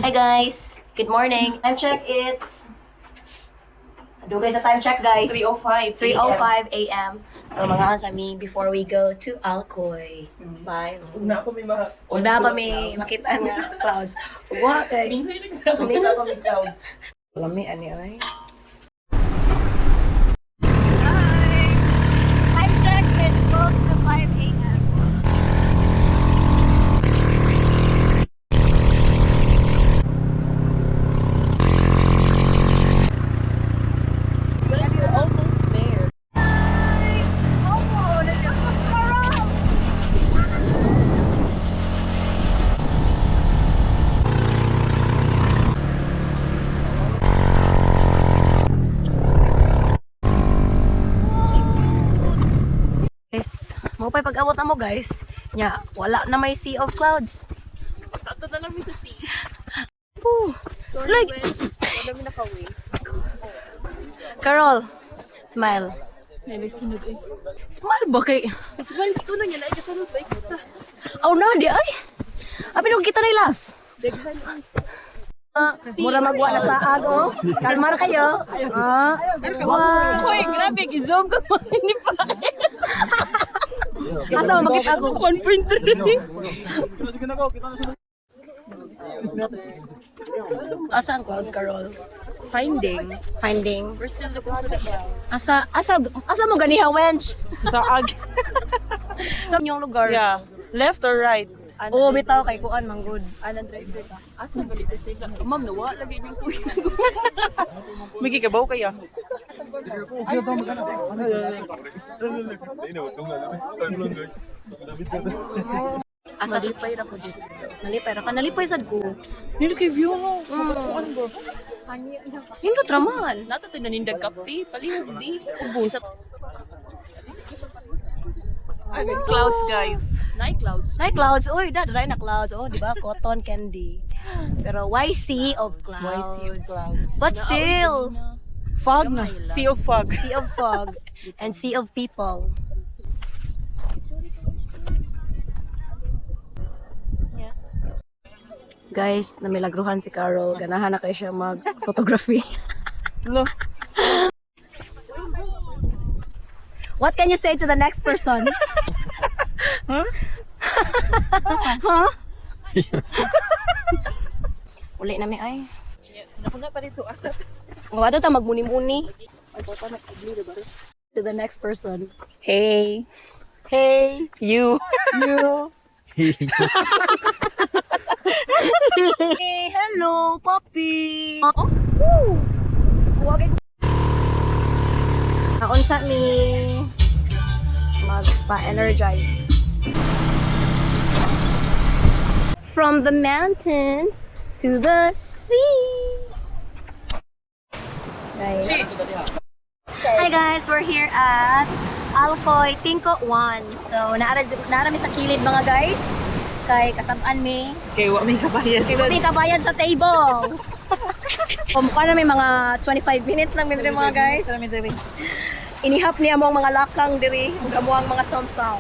Hi guys, good morning. Time check, it's... Do guys a time check guys. 3:05. 3:05 a.m. So mga sa me before we go to Alcoy. Bye. Una pa may Una pa may makita nga clouds. Wa kay. Hindi ka pa may clouds. Lami ani ay. Hi. Time check, it's close to 5 a.m. Guys, mo pa'y pag-abot na mo guys. Nya, wala na may sea of clouds. Tato na lang sa sea. Ooh, Sorry, like, wala mi nakaway. Carol, smile. Ay, nagsunod eh. Smile ba kay? Smile ko na niya, ay kasunod ba kita. Oh, na di ay. Abi nung kita na ilas. Daghan ay. Mura magwa na sa ago. Kalmar kayo. Wow. Hoy, grabe, i-zoom ko mo. Hindi pa. Asa mo makita ko? 1.3. Asa ang clouds, Carol? Finding. Finding. We're still looking for the cloud. Asa mo ganiha, wench? Sa ag. Yung lugar. Yeah. Left or right? Oo, bitaw kay kuan manggod. Anong driver ka? Asa galit na sila? Ma'am, nawa lagi yung kuya. May kikabaw kaya? Asa nalipay ra ko dito. Nalipay sad ko. Nilo kay view mo. Kuan ba? Nindot raman. Nato to nanindag kape. Palihog di. Ubus. Clouds, guys. Night clouds. Night clouds. Oy, dry na clouds. Oh, di ba? Cotton candy. Pero why sea of clouds? Why sea of clouds? But still, Fog na. Sea of fog. sea of fog and sea of people. Guys, namilagruhan si Carol. Ganahan na kayo siya mag-photography. No. What can you say to the next person? Huh? Huh? Uli na mi ay. Nakuna pa dito asat. Wala ta magmuni-muni. To the next person. Hey. Hey, You. you. Hey, hello, puppy. Oh, woo. Huwagin. Naunsa ni magpa-energize. From the mountains to the sea. Right. Hi guys, we're here at Alcoy Tingko 1. So, naarami sa kilid mga guys. Kay kasabaan mi. Kay wa may kabayan. Kay may kabayan sa table. Mukha na may mga 25 minutes lang diri mga guys. Inihap niya mo ang mga lakang diri. Ug amo ang mga somsaw.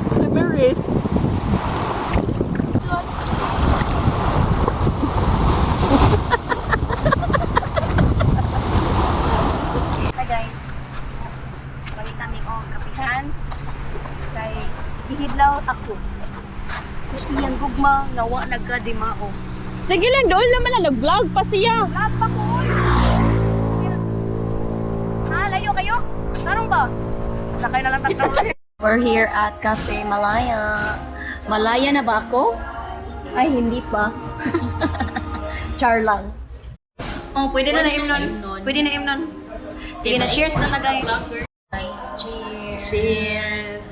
Summeris. Hi guys. Balik kami og kapihan. Kay ihidlaw ako. Iyang gugma nga wa nagkadimao. Sige lang, doon naman lang. Nag-vlog pa siya. Lahat pa ko. Ha, layo kayo? Tarong ba? Sakay na lang tarong. We're here at Cafe Malaya. Malaya na ba ako? Ay, hindi pa. Char lang. Oh, pwede na naimnon. Pwede na imnon. Sige na, cheers na guys. Ay, cheers. Cheers.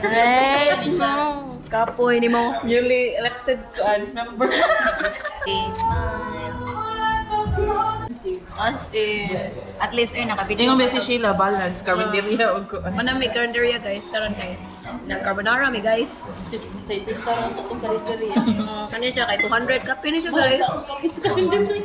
Hey, no. Kapoy ni mo. Newly elected member. Okay, smile. As in, at least ay nakabidyo. Ingon ba si Sheila, balance, carbonaria o ko. Manang may carinderia guys, karon kay na carbonara mi guys. Sa isip parang tutong carbonaria. Kani siya kay 200 kape ni siya guys. It's carbonaria.